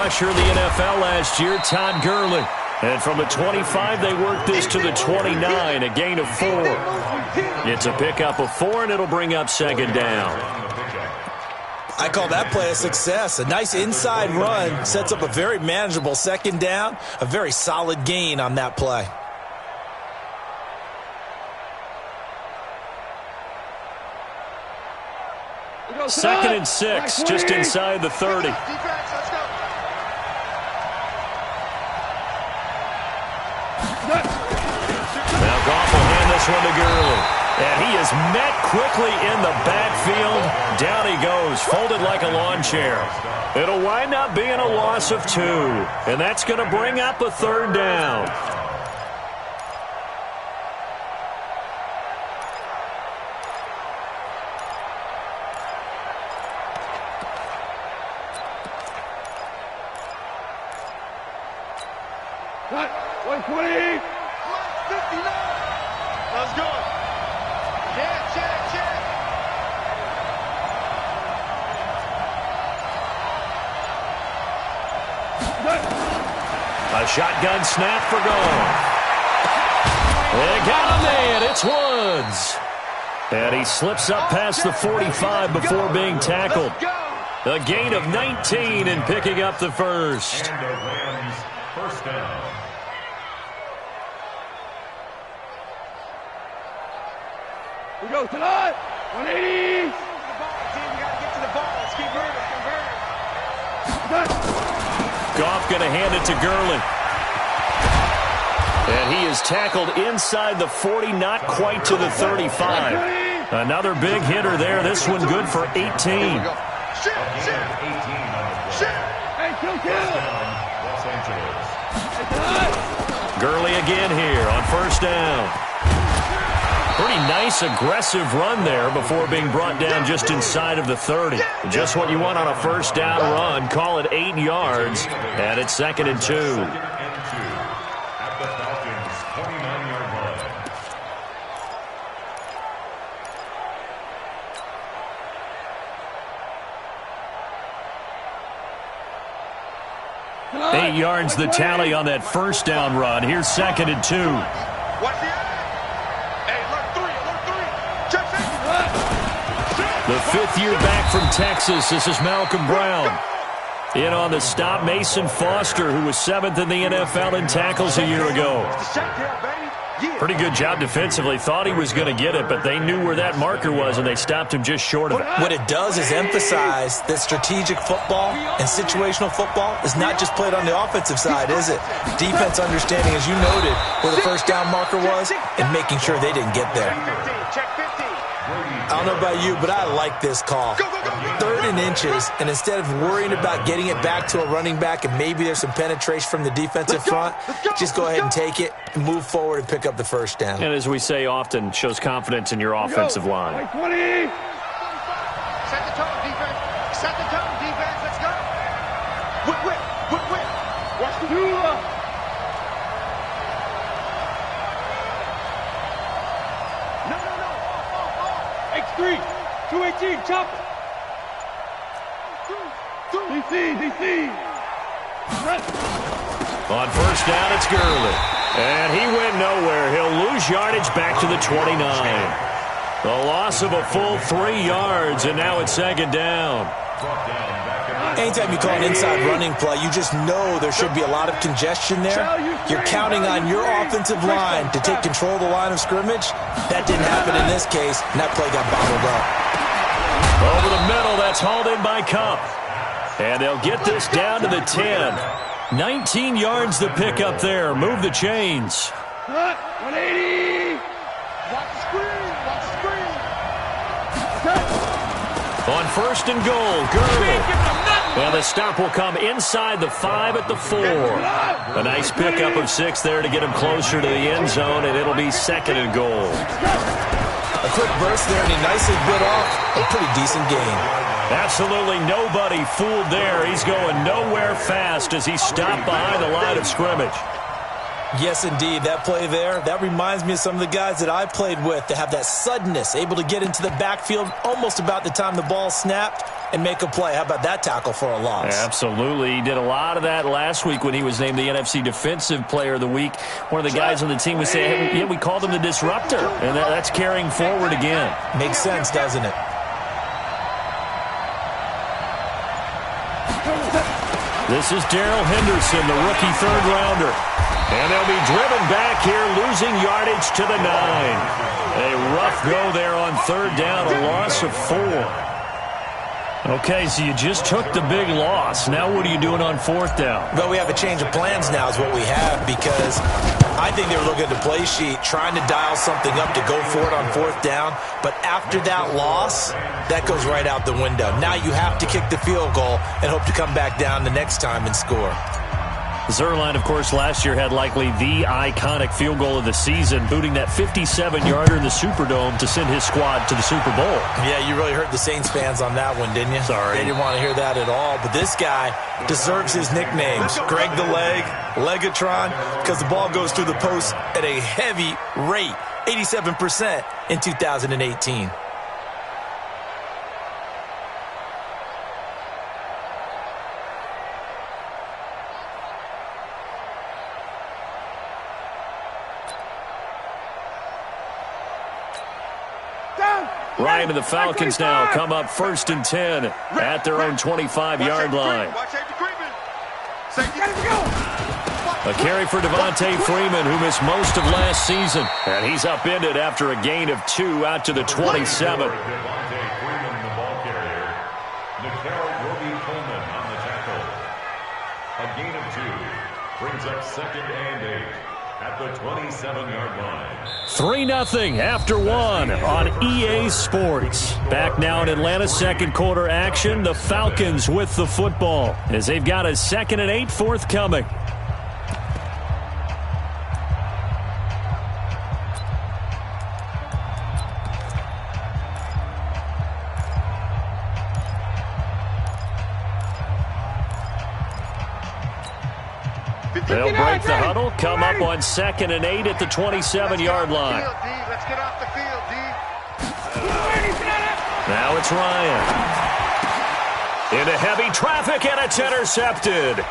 Rusher in the NFL last year, Todd Gurley. And from the 25, they worked this to the 29, a gain of 4. It's a pickup of 4, and it'll bring up second down. I call that play a success. A nice inside run sets up a very manageable second down, a very solid gain on that play. Second and 6, just inside the 30. Now Goff will hand this one to Gurley. And he is met quickly in the backfield. Down he goes, folded like a lawn chair. It'll wind up being a loss of 2. And that's going to bring up a third down. A shotgun snap for Goff. They got him there. It's Woods. And he slips up past the 45 before being tackled. A gain of 19 and picking up the first. And the Rams first down. We go tonight. 180. You got to get to the ball. Let's keep moving. Goff going to hand it to Gurley. And he is tackled inside the 40, not quite to the 35. Another big hitter there. This one good for 18. Gurley again here on first down. Pretty nice, aggressive run there before being brought down just inside of the 30. Just what you want on a first down run. Call it 8 yards, and it's second and 2. At the Falcons' 29-yard line. Eight yards the tally on that first down run. Here's second and 2. The 5th year back from Texas. This is Malcolm Brown. In on the stop, Mason Foster, who was 7th in the NFL in tackles a year ago. Pretty good job defensively. Thought he was going to get it, but they knew where that marker was, and they stopped him just short of it. What it does is emphasize that strategic football and situational football is not just played on the offensive side, is it? Defense understanding, as you noted, where the first down marker was and making sure they didn't get there. I don't know about you, but I like this call. 3rd and inches, and instead of worrying about getting it back to a running back and maybe there's some penetration from the defensive front, just go ahead and take it and move forward and pick up the first down. And as we say often, shows confidence in your offensive line. 20. Set the tone, defense. Set the tone, defense. Let's go. Whip. Watch the No. X3. 218. Chop it. DC. On first down, it's Gurley. And he went nowhere. He'll lose yardage back to the 29. The loss of a full 3 yards, and now it's second down. Anytime you call an inside running play, you just know there should be a lot of congestion there. You're counting on your offensive line to take control of the line of scrimmage. That didn't happen in this case, and that play got bottled up. Over the middle, that's hauled in by Cup. And they'll get this down to the 10. 19 yards the pick up there. Move the chains. 180. Watch the screen. On first and goal, Gurley. And the stop will come inside the 5 at the 4. A nice pickup of 6 there to get him closer to the end zone, and it'll be second and goal. A quick burst there, and he nicely bit off a pretty decent gain. Absolutely nobody fooled there. He's going nowhere fast as he stopped behind the line of scrimmage. Yes, indeed. That play there, that reminds me of some of the guys that I played with that have that suddenness, able to get into the backfield almost about the time the ball snapped. and make a play. How about that tackle for a loss? Absolutely. He did a lot of that last week when he was named the NFC Defensive Player of the Week. One of the guys on the team was saying, hey, we called him the disruptor, and that's carrying forward again. Makes sense, doesn't it? This is Darrell Henderson, the rookie third-rounder. And they'll be driven back here, losing yardage to the 9. A rough go there on third down, a loss of 4. Okay, so you just took the big loss. Now what are you doing on fourth down? Well, we have a change of plans now is what we have, because I think they were looking at the play sheet, trying to dial something up to go for it on fourth down. But after that loss, that goes right out the window. Now you have to kick the field goal and hope to come back down the next time and score. Zuerlein, of course, last year had likely the iconic field goal of the season, booting that 57-yarder in the Superdome to send his squad to the Super Bowl. Yeah, you really hurt the Saints fans on that one, didn't you? Sorry. They didn't want to hear that at all. But this guy deserves his nicknames. Greg the Leg, Legatron, because the ball goes through the post at a heavy rate, 87% in 2018. Ryan and the Falcons now come up 1st and 10 at their own 25-yard line. A carry for Devontae Freeman, who missed most of last season. And he's upended after a gain of 2 out to the 27. Devontae Freeman, the ball carrier. Nickel Roby Coleman on the tackle. A gain of 2 brings up 2nd and 8 at the 27-yard line. 3-0 after 1 on EA Sports. Back now in Atlanta's second quarter action. The Falcons with the football as they've got a 2nd and 8 forthcoming. They'll break the huddle, come up on 2nd and 8 at the 27-yard line. Let's get off the field, D. Now it's Ryan. Into heavy traffic, and it's intercepted.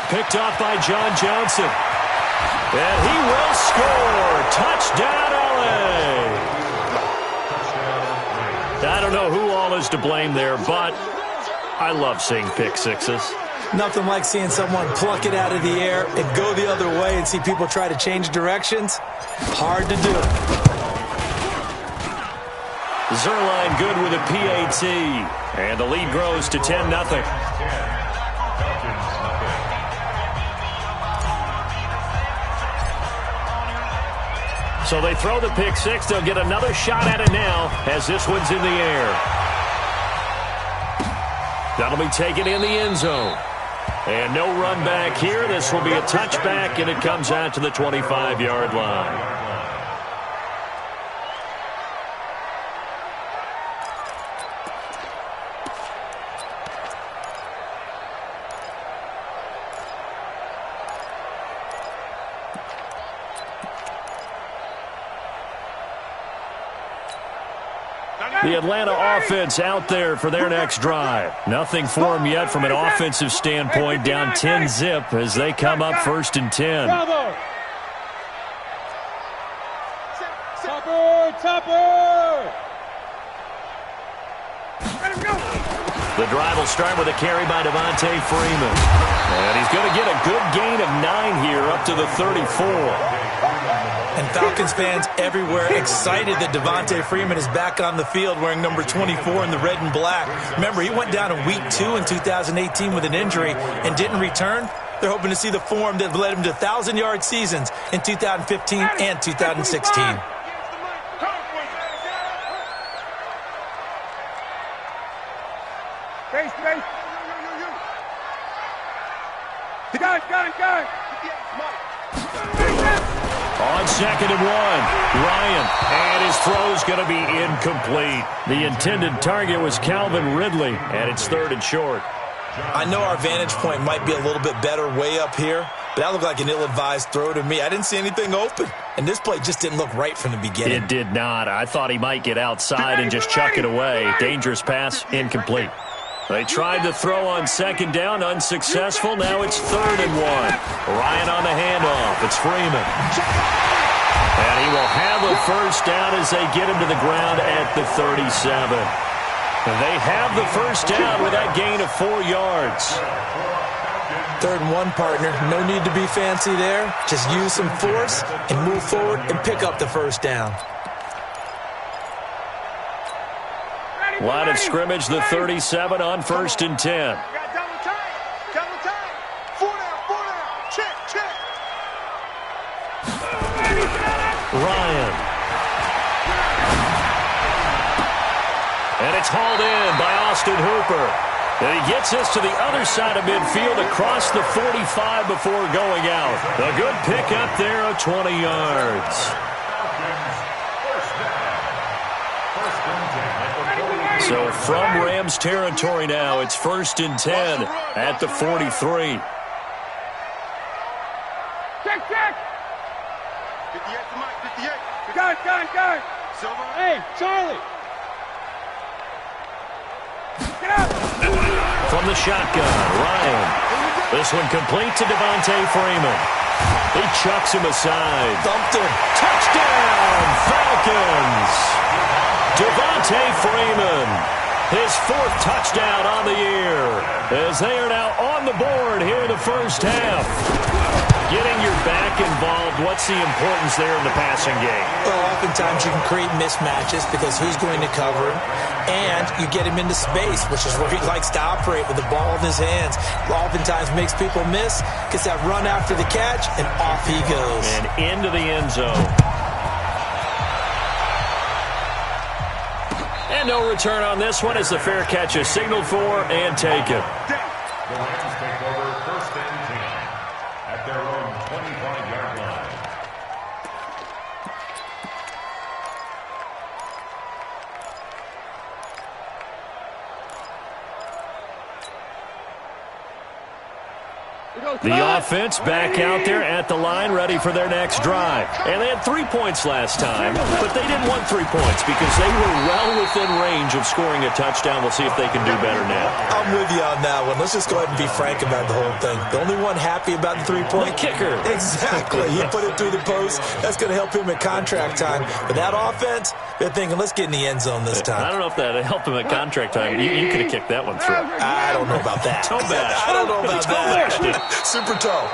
Picked off by John Johnson. And he will score. Touchdown, LA. I don't know who all is to blame there, but I love seeing pick sixes. Nothing like seeing someone pluck it out of the air and go the other way and see people try to change directions. Hard to do. Zuerlein good with a PAT. And the lead grows to 10-0. So they throw the pick six. They'll get another shot at it now as this one's in the air. That'll be taken in the end zone. And no run back here. This will be a touchback, and it comes out to the 25-yard line. The Atlanta offense out there for their next drive. Nothing for them yet from an offensive standpoint. Down 10-zip as they come up 1st and 10. Topper! The drive will start with a carry by Devontae Freeman. And he's going to get a good gain of 9 here up to the 34. And Falcons fans everywhere excited that Devontae Freeman is back on the field wearing number 24 in the red and black. Remember, he went down in week 2 in 2018 with an injury and didn't return. They're hoping to see the form that led him to 1,000-yard seasons in 2015 and 2016. Space. Got it. On 2nd and 1, Ryan, and his throw's going to be incomplete. The intended target was Calvin Ridley, and it's 3rd and short. I know our vantage point might be a little bit better way up here, but that looked like an ill-advised throw to me. I didn't see anything open, and this play just didn't look right from the beginning. It did not. I thought he might get outside and just chuck it away. Dangerous pass, incomplete. They tried to throw on second down, unsuccessful. Now it's 3rd and 1. Ryan on the handoff. It's Freeman. And he will have a first down as they get him to the ground at the 37. And they have the first down with that gain of 4 yards. 3rd and 1, partner. No need to be fancy there. Just use some force and move forward and pick up the first down. Line of scrimmage, the 37 on 1st and 10. Double time. Double time. 4 down. 4 down. Check. Check. Ryan. And it's hauled in by Austin Hooper. And he gets us to the other side of midfield across the 45 before going out. A good pickup there of 20 yards. So from Rams territory now, it's 1st and 10 at the 43. Check, check. 58 to Mike. 58. Gun. Silver. Hey, Charlie. Get out. From the shotgun, Ryan. This one complete to Devontae Freeman. He chucks him aside. Thumped him. Touchdown, Falcons. Devontae Freeman, his 4th touchdown on the year, as they are now on the board here in the first half. Getting your back involved, what's the importance there in the passing game? Well, oftentimes you can create mismatches because who's going to cover him, and you get him into space, which is where he likes to operate with the ball in his hands. Oftentimes makes people miss, gets that run after the catch, and off he goes. And into the end zone. And no return on this one as the fair catch is signaled for and taken. The Rams take over 1st and 10 at their own 25-yard line. The offense back out there at the line, ready for their next drive. And they had 3 points last time, but they didn't want 3 points because they were well within range of scoring a touchdown. We'll see if they can do better now. I'm with you on that one. Let's just go ahead and be frank about the whole thing. The only one happy about the 3-point? The kicker. Exactly. He put it through the post. That's going to help him at contract time. But that offense, they're thinking, let's get in the end zone this time. I don't know if that helped him at contract time. You could have kicked that one through. I don't know about that. Toe bash. I don't know about that. Super toe.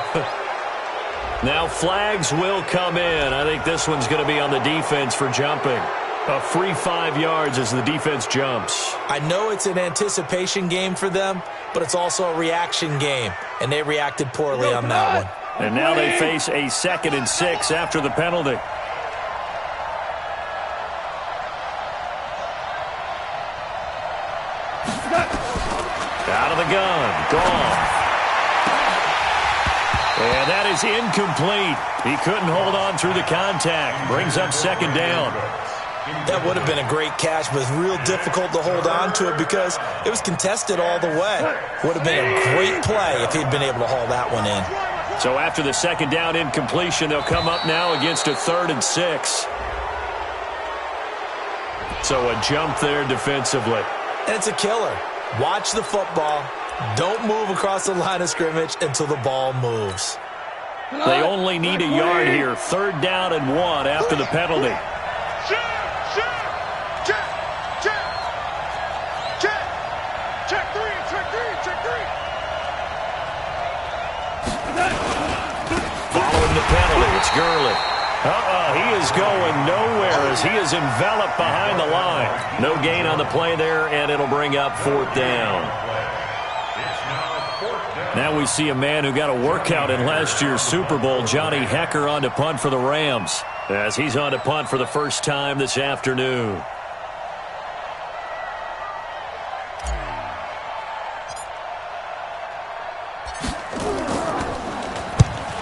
Now flags will come in. I think this one's going to be on the defense for jumping. A free 5 yards as the defense jumps. I know it's an anticipation game for them, but it's also a reaction game, and they reacted poorly on that one. And now they face a 2nd and 6 after the penalty. Out of the gun. Gone. And that is incomplete. He couldn't hold on through the contact. Brings up 2nd down. That would have been a great catch, but it's real difficult to hold on to it because it was contested all the way. Would have been a great play if he'd been able to haul that one in. So after the 2nd down incompletion, they'll come up now against a 3rd and 6. So a jump there defensively. And it's a killer. Watch the football. Don't move across the line of scrimmage until the ball moves. They only need a yard here. 3rd down and 1 after the penalty. Check. Check 3. Following the penalty, it's Gurley. He is going nowhere as he is enveloped behind the line. No gain on the play there, and it'll bring up 4th down. Now we see a man who got a workout in last year's Super Bowl, Johnny Hecker, on to punt for the Rams, as he's on to punt for the first time this afternoon.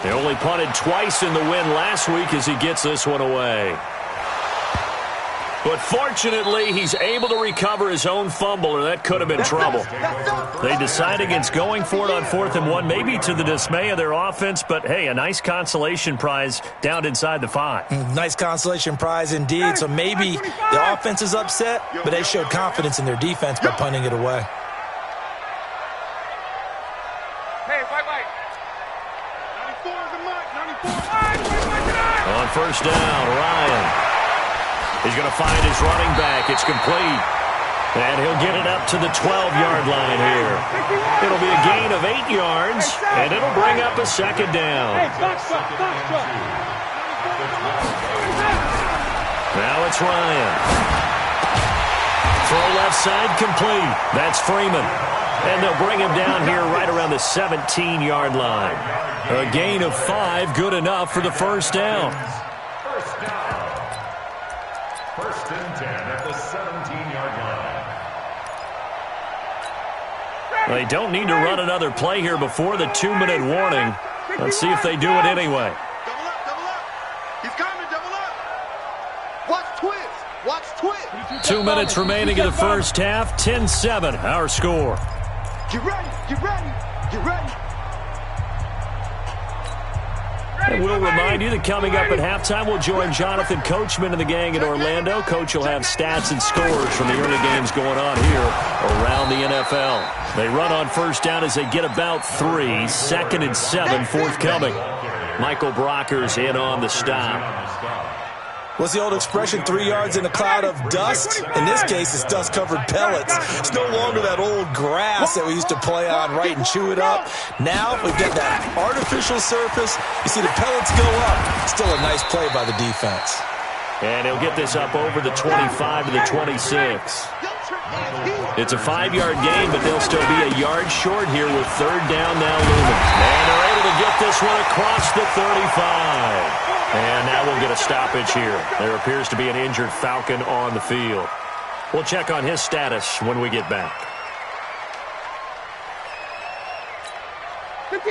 They only punted twice in the win last week as he gets this one away. But fortunately, he's able to recover his own fumble, or that could have been trouble. They decide against going for it on 4th and 1, maybe to the dismay of their offense, but hey, a nice consolation prize down inside the 5. Nice consolation prize indeed. So maybe the offense is upset, but they showed confidence in their defense by punting it away. On first down, Ryan. He's going to find his running back. It's complete. And he'll get it up to the 12-yard line here. It'll be a gain of 8 yards, and it'll bring up a second down. Now it's Ryan. Throw left side complete. That's Freeman. And they'll bring him down here right around the 17-yard line. A gain of 5, good enough for the first down. First and 10 at the 17-yard line. They don't need to run another play here before the 2-minute warning. Let's see if they do it anyway. Double up, double up. He's coming, double up. Watch twist. Watch twist. 2 minutes remaining in the first half. 10-7, our score. Get ready, get ready, get ready. And we'll remind you that coming up at halftime, we'll join Jonathan Coachman and the gang in Orlando. Coach will have stats and scores from the early games going on here around the NFL. They run on first down as they get about 3. 2nd and 7 forthcoming. Michael Brocker's in on the stop. What's the old expression, 3 yards in a cloud of dust? In this case, it's dust-covered pellets. It's no longer that old grass that we used to play on, right, and chew it up. Now we've got that artificial surface. You see the pellets go up. Still a nice play by the defense. And he'll get this up over the 25 to the 26. It's a 5-yard gain, but they'll still be a yard short here with third down now looming. And they're able to get this one across the 35. And now we'll get a stoppage here. There appears to be an injured Falcon on the field. We'll check on his status when we get back.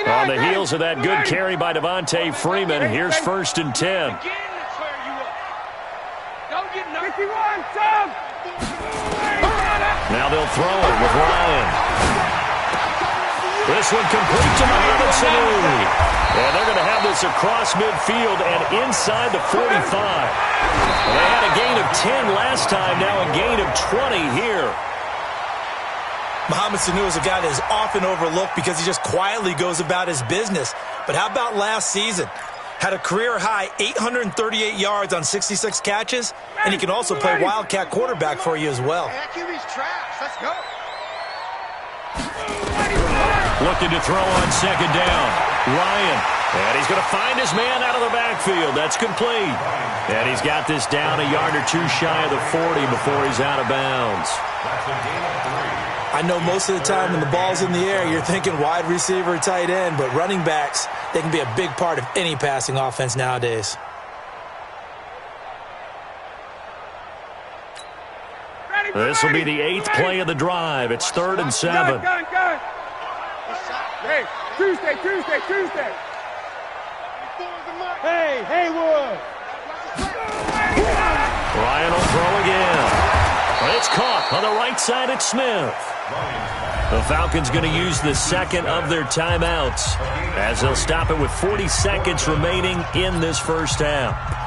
On the heels of that good carry by Devontae Freeman, here's first and 10. Now they'll throw it with Ryan. This one complete to Mohamed Sanu. And they're going to have this across midfield and inside the 45. They had a gain of 10 last time, now a gain of 20 here. Mohamed Sanu is a guy that is often overlooked because he just quietly goes about his business. But how about last season? Had a career-high 838 yards on 66 catches, and he can also play Wildcat quarterback for you as well. That QB's trash. Let's go. Looking to throw on second down. Ryan. And he's going to find his man out of the backfield. That's complete. And he's got this down a yard or two shy of the 40 before he's out of bounds. I know most of the time when the ball's in the air, you're thinking wide receiver, tight end, but running backs, they can be a big part of any passing offense nowadays. This will be the 8th play of the drive. It's 3rd and 7. Hey, Tuesday. Hey, Haywood. Ryan will throw again. It's caught on the right side at Smith. The Falcons going to use the second of their timeouts as they'll stop it with 40 seconds remaining in this first half.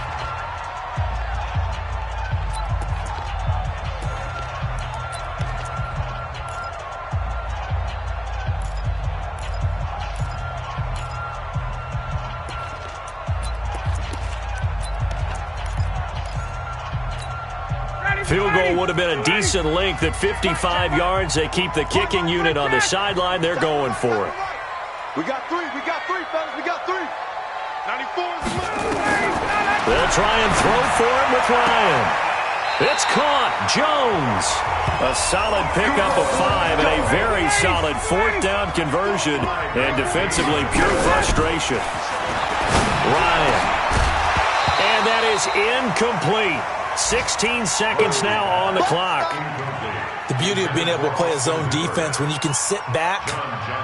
Field goal would have been a decent length at 55 yards. They keep the kicking unit on the sideline. They're going for it. We got three, fellas, we got 3. 94 is the money. They'll try and throw for it with Ryan. It's caught. Jones. A solid pickup of 5 and a very solid 4th down conversion. And defensively, pure frustration. Ryan. And that is incomplete. 16 seconds now on the clock. The beauty of being able to play a zone defense when you can sit back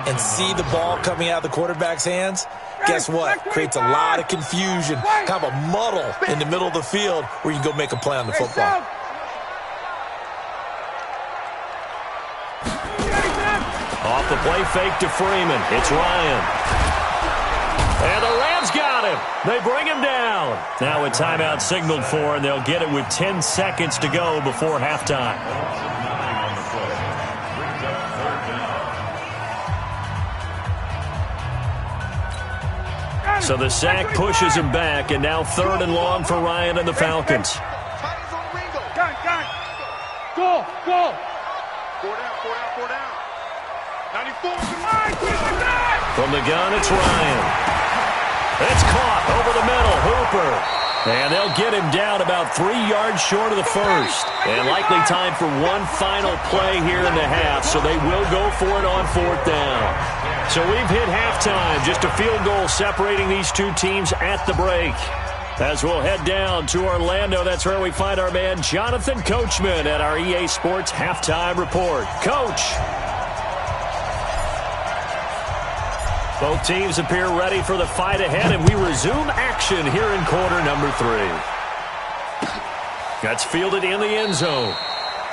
and see the ball coming out of the quarterback's hands, guess what? Creates a lot of confusion, kind of a muddle in the middle of the field where you can go make a play on the football. Off the play fake to Freeman. It's Ryan. And the Rams got him. They bring him down. Now a timeout signaled for, and they'll get it with 10 seconds to go before halftime. So the sack pushes him back, and now 3rd and long for Ryan and the Falcons. Go! 4 down. 94. From the gun, it's Ryan. It's caught over the middle. Hooper. And they'll get him down about 3 yards short of the first. And likely time for one final play here in the half, so they will go for it on 4th down. So we've hit halftime. Just a field goal separating these two teams at the break. As we'll head down to Orlando, that's where we find our man Jonathan Coachman at our EA Sports Halftime Report. Coach. Both teams appear ready for the fight ahead, and we resume action here in quarter number 3. That's fielded in the end zone.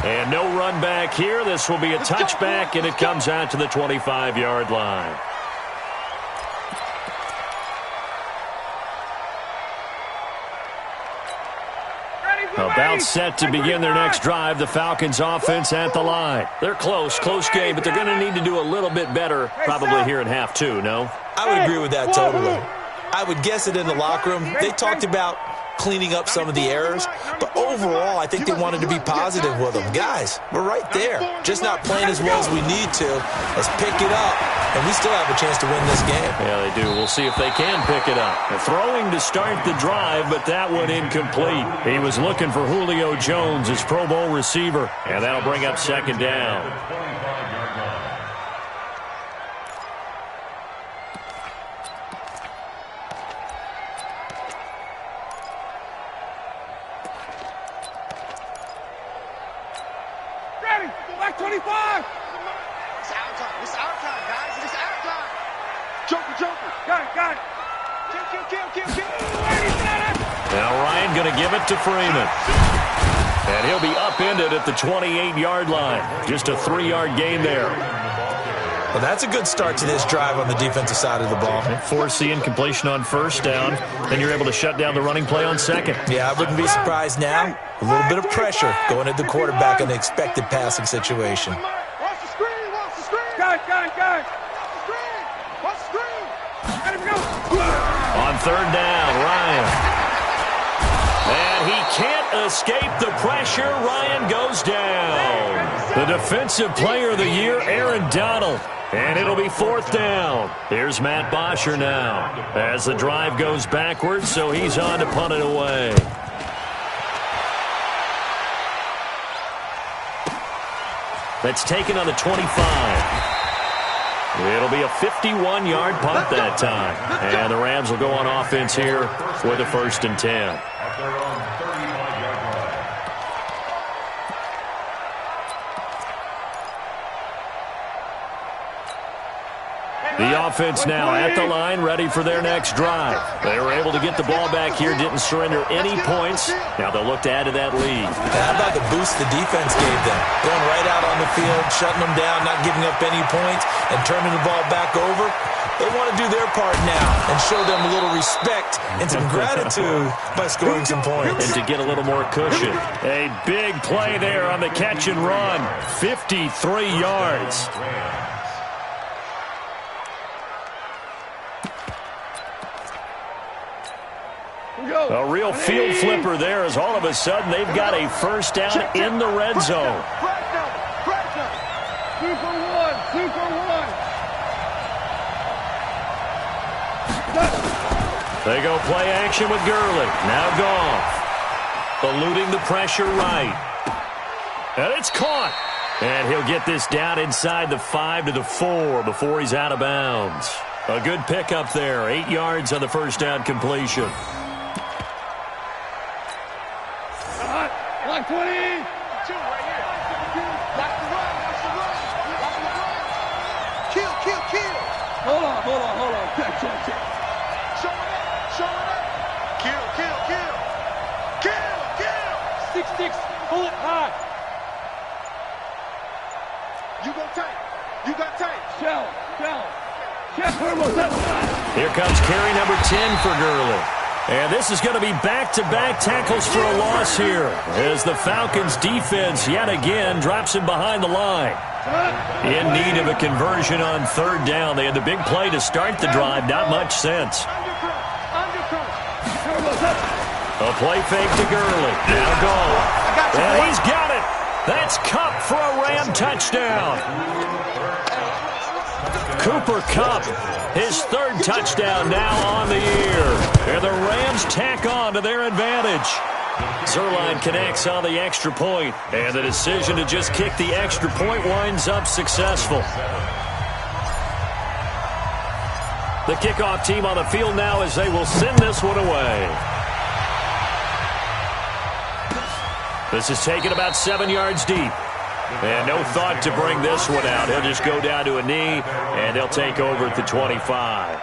And no run back here. This will be a touchback, and it comes out to the 25-yard line. About set to begin their next drive, the Falcons offense at the line. They're close game, but they're going to need to do a little bit better probably here in half 2, no? I would agree with that totally. I would guess it in the locker room. They talked about cleaning up some of the errors, but overall, I think they wanted to be positive with them. Guys, we're right there. Just not playing as well as we need to. Let's pick it up, and we still have a chance to win this game. Yeah, they do. We'll see if they can pick it up. They're throwing to start the drive, but that one incomplete. He was looking for Julio Jones, his Pro Bowl receiver, and that'll bring up 2nd down. Back 25! It's our time, guys. It's our time. Joker. Got it. Kill. Now Ryan going to give it to Freeman. And he'll be upended at the 28-yard line. Just a 3-yard gain there. Well, that's a good start to this drive on the defensive side of the ball. Force the incompletion on 1st down. Then you're able to shut down the running play on 2nd. Yeah, I wouldn't be surprised now. A little bit of pressure going at the quarterback in the expected passing situation. Watch the screen. Got it. Watch the screen. Let him go. On 3rd down, Ryan. And he can't escape the pressure. Ryan goes down. The defensive player of the year, Aaron Donald. And it'll be 4th down. Here's Matt Bosher now as the drive goes backwards, so he's on to punt it away. That's taken on the 25. It'll be a 51-yard punt that time. And the Rams will go on offense here for the 1st and 10. At their own 35-yard line. The offense now at the line, ready for their next drive. They were able to get the ball back here, didn't surrender any points. Now they'll look to add to that lead. How about the boost the defense gave them? Going right out on the field, shutting them down, not giving up any points, and turning the ball back over. They want to do their part now and show them a little respect and some gratitude by scoring some points. And to get a little more cushion. A big play there on the catch and run. 53 yards. A real field flipper there as all of a sudden they've got a 1st down in the red zone. Super one. They go play action with Gurley. Now Goff. Eluding the pressure right. And it's caught. And he'll get this down inside the 5 to the 4 before he's out of bounds. A good pickup there. 8 yards on the 1st down completion. Line 20. Two right here. Watch the run. Kill. Hold on. Check. Show it up. Kill. 6-6. Pull it high. You got tight. Shell. Here comes carry number 10 for Gurley. And this is going to be back-to-back tackles for a loss here as the Falcons defense yet again drops him behind the line. In need of a conversion on 3rd down. They had the big play to start the drive. Not much sense. A play fake to Gurley. Now goal. And he's got it. That's Kupp for a Ram touchdown. Cooper Kupp, his third touchdown now on the year. And the Rams tack on to their advantage. Zerline connects on the extra point, and the decision to just kick the extra point winds up successful. The kickoff team on the field now as they will send this one away. This is taken about 7 yards deep. And no thought to bring this one out. He'll just go down to a knee, and they'll take over at the 25.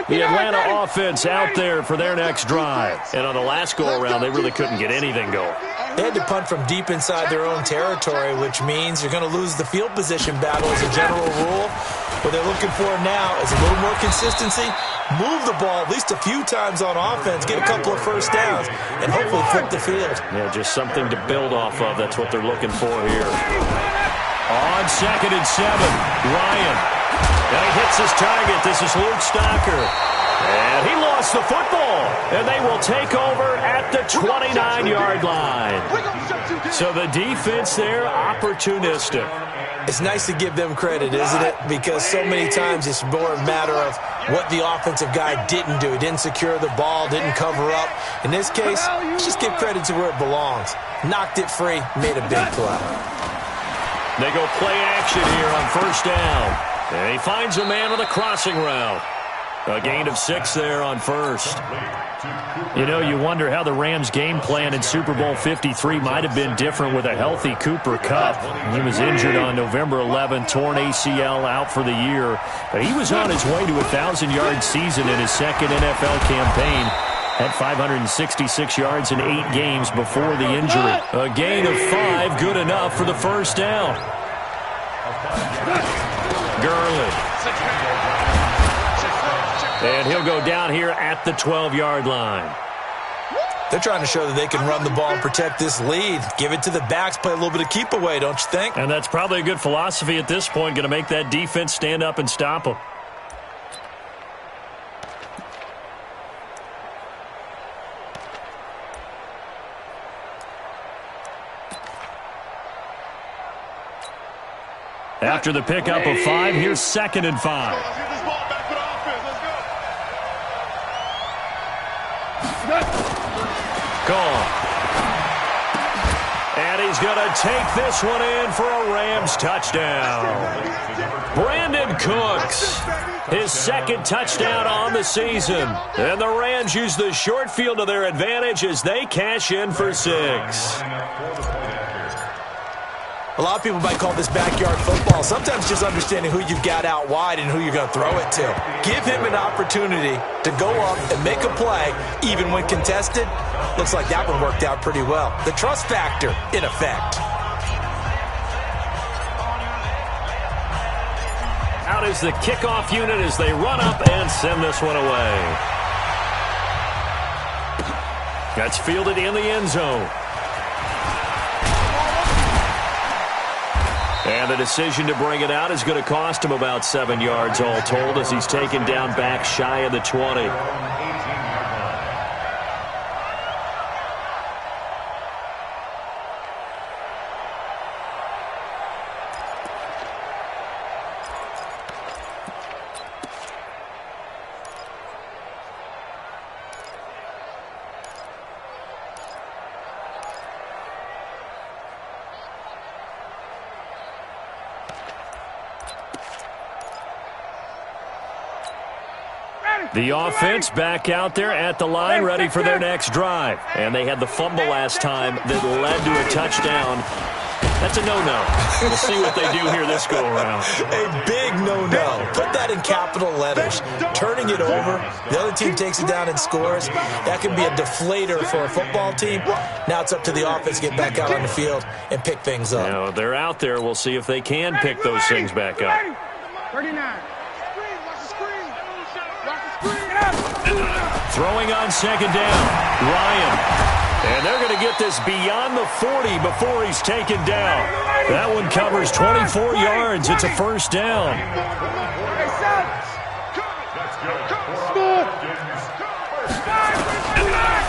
The Atlanta offense out there for their next drive. And on the last go-around, they really couldn't get anything going. They had to punt from deep inside their own territory, which means you're going to lose the field position battle as a general rule. What they're looking for now is a little more consistency, move the ball at least a few times on offense, get a couple of first downs, and hopefully flip the field. Yeah, just something to build off of. That's what they're looking for here. On 2nd and 7, Ryan. And he hits his target. This is Luke Stocker. And he lost the football. And they will take over at the 29-yard line. So the defense there, opportunistic. It's nice to give them credit, isn't it? Because so many times it's more a matter of what the offensive guy didn't do. He didn't secure the ball, didn't cover up. In this case, let's just give credit to where it belongs. Knocked it free, made a big play. They go play action here on first down. And he finds a man on the crossing route. A gain of 6 there on first. You know, you wonder how the Rams' game plan in Super Bowl 53 might have been different with a healthy Cooper Kupp. He was injured on November 11th, torn ACL, out for the year. But he was on his way to a 1,000-yard season in his second NFL campaign. Had 566 yards in 8 games before the injury. A gain of 5, good enough for the first down. Gurley. And he'll go down here at the 12-yard line. They're trying to show that they can run the ball and protect this lead. Give it to the backs, play a little bit of keep away, don't you think? And that's probably a good philosophy at this point, going to make that defense stand up and stop them. After the pickup of 5, here's 2nd and 5. Gone. And he's going to take this one in for a Rams touchdown. Brandon Cooks, his 2nd touchdown on the season. And the Rams use the short field to their advantage as they cash in for 6. A lot of people might call this backyard football. Sometimes just understanding who you've got out wide and who you're going to throw it to. Give him an opportunity to go up and make a play, even when contested. Looks like that one worked out pretty well. The trust factor, in effect. Out is the kickoff unit as they run up and send this one away. That's fielded in the end zone. And the decision to bring it out is going to cost him about 7 yards all told as he's taken down back shy of the 20. The offense back out there at the line, ready for their next drive. And they had the fumble last time that led to a touchdown. That's a no-no. We'll see what they do here this go-around. A big no-no. Put that in capital letters. Turning it over, the other team takes it down and scores. That can be a deflator for a football team. Now it's up to the offense to get back out on the field and pick things up. Now, they're out there. We'll see if they can pick those things back up. 39. Throwing on 2nd down. Ryan. And they're going to get this beyond the 40 before he's taken down. That one covers 24 yards. It's a first down.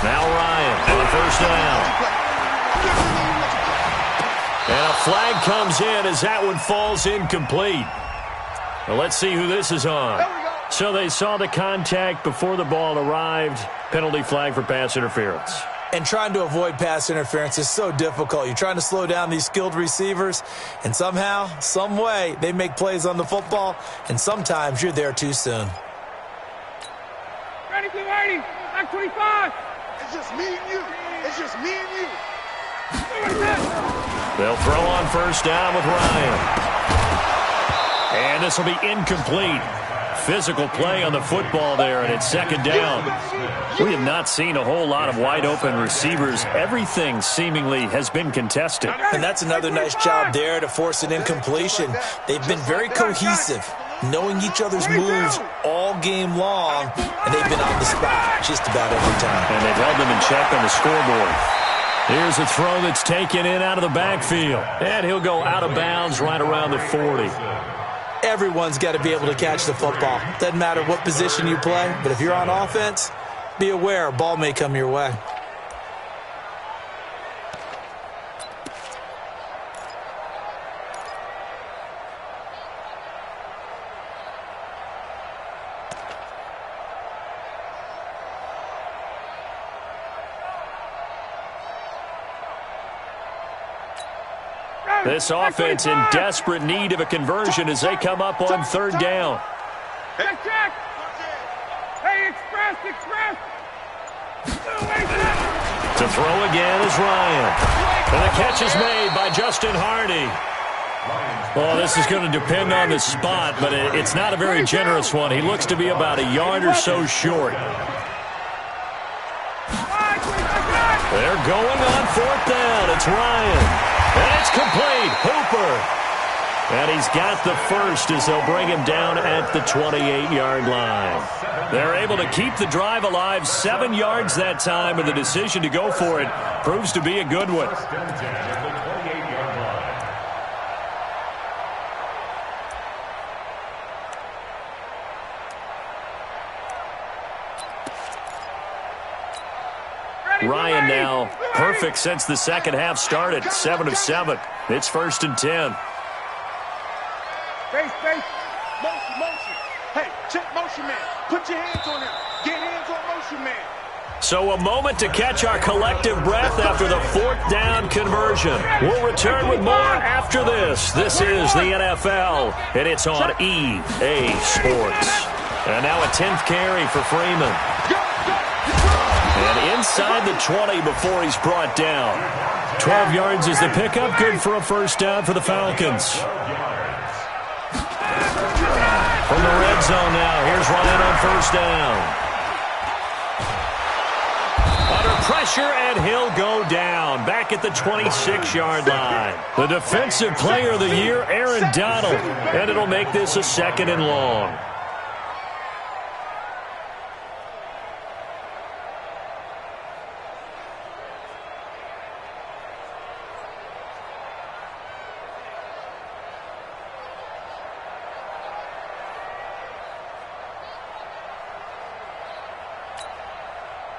Now Ryan on first down. And a flag comes in as that one falls incomplete. Well, let's see who this is on. So they saw the contact before the ball arrived. Penalty flag for pass interference. And trying to avoid pass interference is so difficult. You're trying to slow down these skilled receivers, and somehow, some way, they make plays on the football, and sometimes you're there too soon. Ready, blue 80, back 25. It's just me and you. It's just me and you. They'll throw on first down with Ryan. And this will be incomplete. Physical play on the football there, and it's second down. We have not seen a whole lot of wide-open receivers. Everything seemingly has been contested. And that's another nice job there to force an incompletion. They've been very cohesive, knowing each other's moves all game long, and they've been on the spot just about every time. And they've held them in check on the scoreboard. Here's a throw that's taken in out of the backfield. And he'll go out of bounds right around the 40. Everyone's got to be able to catch the football. Doesn't matter what position you play, but if you're on offense, be aware a ball may come your way. This offense in desperate need of a conversion as they come up on third down. Check, check. Hey, express. To throw again is Ryan. And the catch is made by Justin Hardy. Well, this is going to depend on the spot, but it's not a very generous one. He looks to be about a yard or so short. They're going on fourth down. It's Ryan. And it's complete. Hooper. And he's got the first as they'll bring him down at the 28-yard line. They're able to keep the drive alive 7 yards that time, and the decision to go for it proves to be a good one. Ryan now perfect since the second half started. 7 of 7. It's first and 10. Face. Motion. Hey, check motion man. Put your hands on him. Get hands on motion man. So a moment to catch our collective breath after the fourth down conversion. We'll return with more after this. This is the NFL, and it's on EA Sports. And now a 10th carry for Freeman. And inside the 20 before he's brought down. 12 yards is the pickup. Good for a first down for the Falcons. From the red zone now, here's Ryan on first down. Under pressure, and he'll go down. Back at the 26-yard line. The Defensive Player of the Year, Aaron Donald. And it'll make this a second and long.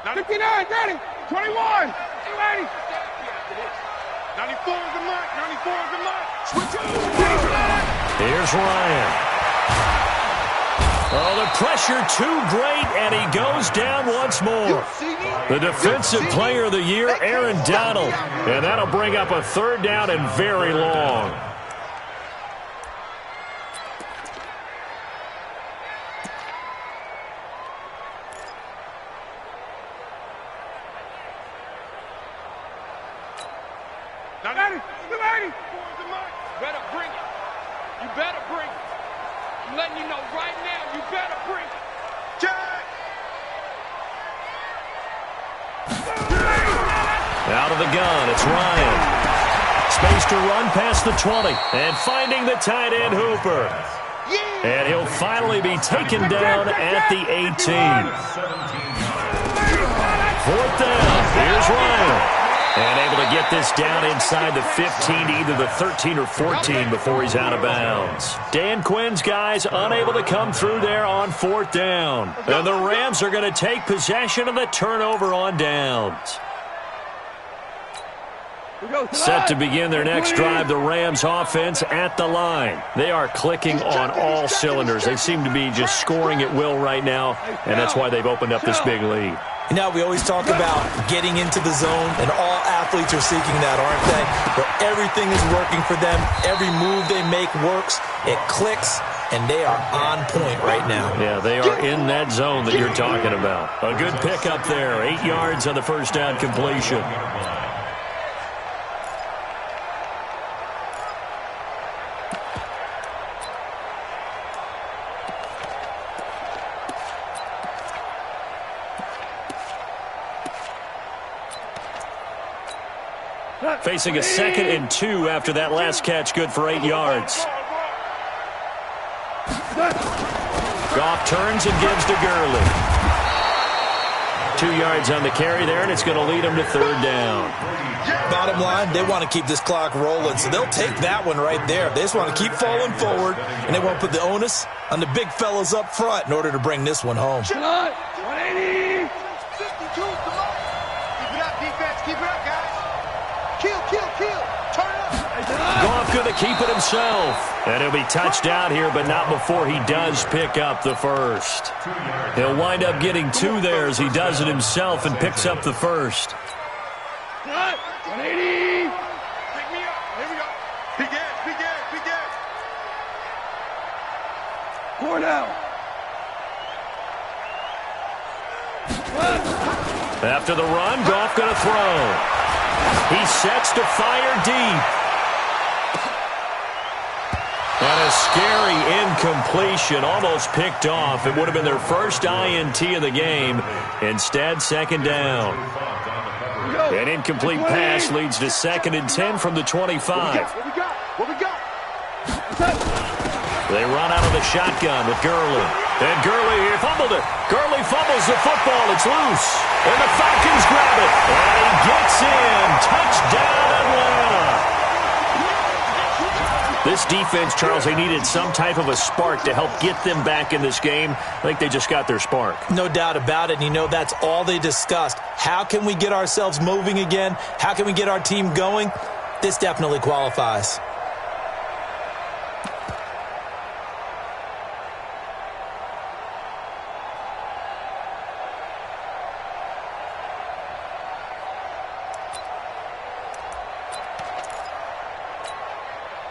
Now 59, 30, 21, 280. 94 is the mark. 94 is the mark. Switch it. Here's Ryan. Oh, the pressure too great, and he goes down once more. The Defensive Player of the Year, Aaron Donald. And that'll bring up a third down and very long. Now 90, 280. Better bring it. You better bring it. I'm letting you know right now, you better bring it. Check. Out of the gun, it's Ryan. Space to run past the 20. And finding the tight end, Hooper. And he'll finally be taken down at the 18. 4th down. Here's Ryan. And able to get this down inside the 15 to either the 13 or 14 before he's out of bounds. Dan Quinn's guys unable to come through there on 4th down. And the Rams are going to take possession of the turnover on downs. Set to begin their next drive, the Rams offense at the line. They are clicking on all cylinders. They seem to be just scoring at will right now, and that's why they've opened up this big lead. You know, we always talk about getting into the zone, and all athletes are seeking that, aren't they? Where everything is working for them, every move they make works, it clicks, and they are on point right now. Yeah, they are in that zone that you're talking about. A good pickup there, 8 yards on the first down completion. Facing a 2nd and 2 after that last catch, good for 8 yards. Goff turns and gives to Gurley. 2 yards on the carry there, and it's going to lead him to 3rd down. Bottom line, they want to keep this clock rolling, so they'll take that one right there. They just want to keep falling forward, and they want to put the onus on the big fellas up front in order to bring this one home. 180. 52, come on. Keep it up, defense. Keep it up, guys. Kill. Turn up. Goff going to keep it himself. And he'll be touched down here, but not before he does pick up the first. He'll wind up getting 2 there as he does it himself and picks up the first. 180. Pick me up. Here we go. Big gas. 4 down. After the run, Goff going to throw. He sets to fire deep. And a scary incompletion, almost picked off. It would have been their first INT of the game. Instead, 2nd down. An incomplete pass leads to 2nd and 10 from the 25. What we got? They run out of the shotgun with Gurley. And Gurley here fumbled it. Gurley fumbles the football. It's loose. And the Falcons grab it. And he gets in. Touchdown, Atlanta. This defense, Charles, they needed some type of a spark to help get them back in this game. I think they just got their spark. No doubt about it. And you know, that's all they discussed. How can we get ourselves moving again? How can we get our team going? This definitely qualifies.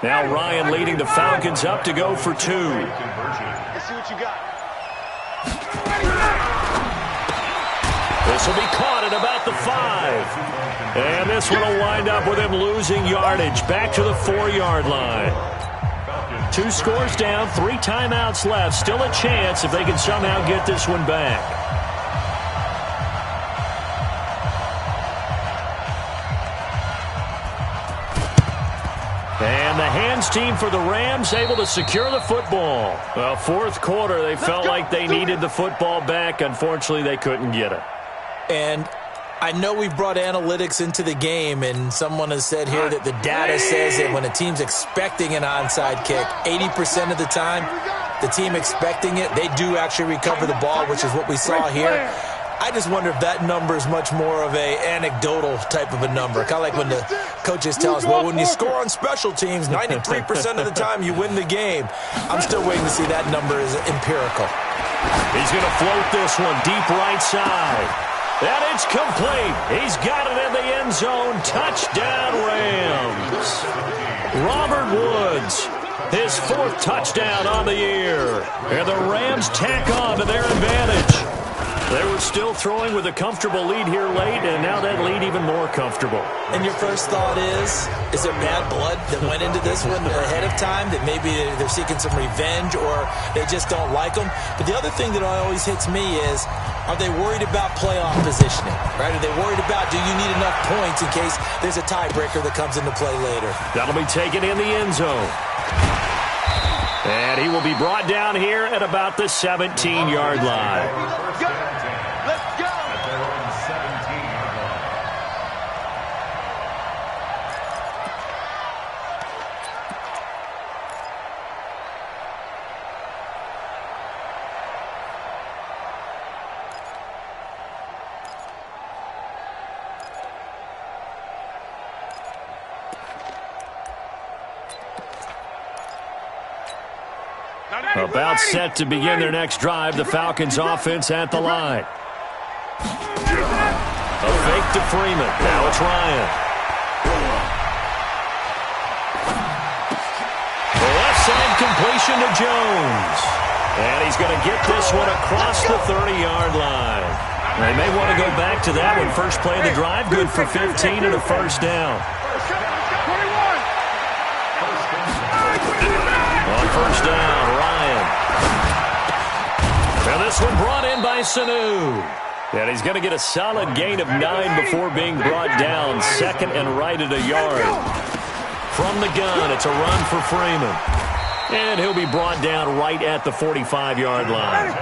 Now Ryan leading the Falcons up to go for 2. Let's see what you got. This will be caught at about the 5. And this one will wind up with him losing yardage back to the 4-yard line. 2 scores down, 3 timeouts left. Still a chance if they can somehow get this one back. And the hands team for the Rams able to secure the football. Well, 4th quarter, they felt like they needed the football back. Unfortunately, they couldn't get it. And I know we've brought analytics into the game, and someone has said here that the data says that when a team's expecting an onside kick, 80% of the time, the team expecting it, they do actually recover the ball, which is what we saw here. I just wonder if that number is much more of a anecdotal type of a number. Kind of like when the coaches tell us, well, when you score on special teams, 93% of the time you win the game. I'm still waiting to see that number is empirical. He's going to float this one deep right side. And it's complete. He's got it in the end zone. Touchdown, Rams. Robert Woods, his 4th touchdown on the year. And the Rams tack on to their advantage. They were still throwing with a comfortable lead here late, and now that lead even more comfortable. And your first thought is it bad blood that went into this one ahead of time, that maybe they're seeking some revenge or they just don't like them? But the other thing that always hits me is, are they worried about playoff positioning? Right? Are they worried about, do you need enough points in case there's a tiebreaker that comes into play later? That'll be taken in the end zone. And he will be brought down here at about the 17-yard line. Let's go. About set to begin their next drive, the Falcons offense at the line. A fake to Freeman. Now it's Ryan. The left side completion to Jones. And he's going to get this one across the 30-yard line. They may want to go back to that one. First play of the drive, good for 15 and a first down. On first down, Ryan. And this one brought in by Sanu. And he's going to get a solid gain of 9 before being brought down. Second and right at a yard. From the gun, it's a run for Freeman. And he'll be brought down right at the 45-yard line.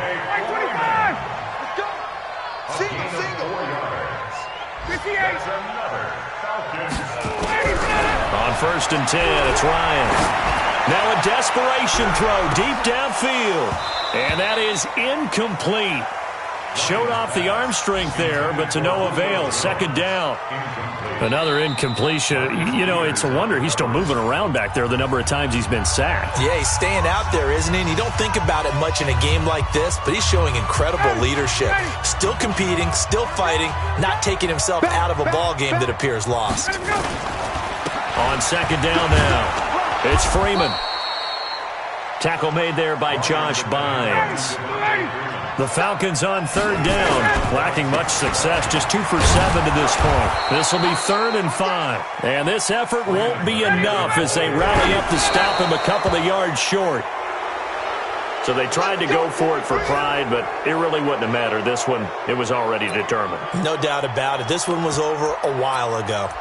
On first and 10, it's Ryan. Now a desperation throw deep downfield. And that is incomplete. Showed off the arm strength there, but to no avail. Second down. Another incompletion. You know, it's a wonder he's still moving around back there the number of times he's been sacked. Yeah, he's staying out there, isn't he? And you don't think about it much in a game like this, but he's showing incredible leadership. Still competing, still fighting, not taking himself out of a ball game that appears lost. On second down now, it's Freeman. Tackle made there by Josh Bynes. The Falcons on third down, lacking much success, just 2 for 7 to this point. This will be 3rd and 5. And this effort won't be enough as they rally up to stop him a couple of yards short. So they tried to go for it for pride, but it really wouldn't have mattered. This one, it was already determined. No doubt about it. This one was over a while ago.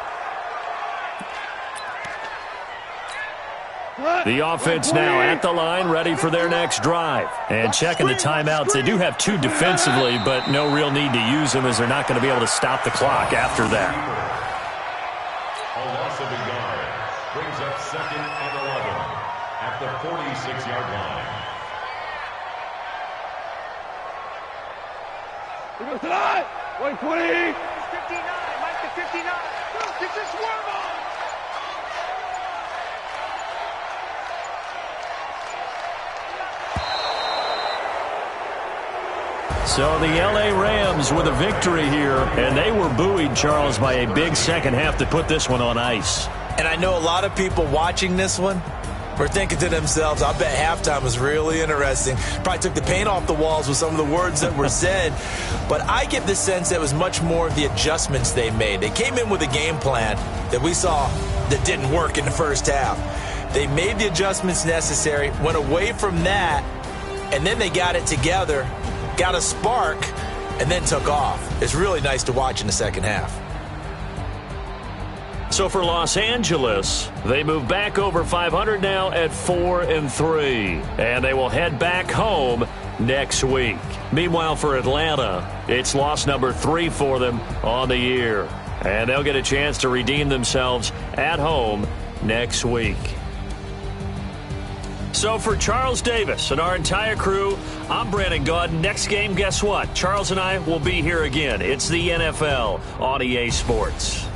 The offense now at the line, ready for their next drive. And checking the timeouts. They do have 2 defensively, but no real need to use them as they're not going to be able to stop the clock after that. A loss of a yard brings up 2nd and 11 at the 46-yard line. Here goes tonight. 120. 59. Mike to 59. Get this swerve on. So the L.A. Rams with a victory here, and they were buoyed, Charles, by a big second half to put this one on ice. And I know a lot of people watching this one were thinking to themselves, I bet halftime was really interesting. Probably took the paint off the walls with some of the words that were said. But I get the sense that it was much more of the adjustments they made. They came in with a game plan that we saw that didn't work in the first half. They made the adjustments necessary, went away from that, and then they got it together, got a spark, and then took off. It's really nice to watch in the second half. So for Los Angeles, they move back over 500 now at 4-3, and they will head back home next week. Meanwhile, for Atlanta, it's loss number 3 for them on the year, and they'll get a chance to redeem themselves at home next week. So for Charles Davis and our entire crew, I'm Brandon Gaudin. Next game, guess what? Charles and I will be here again. It's the NFL on EA Sports.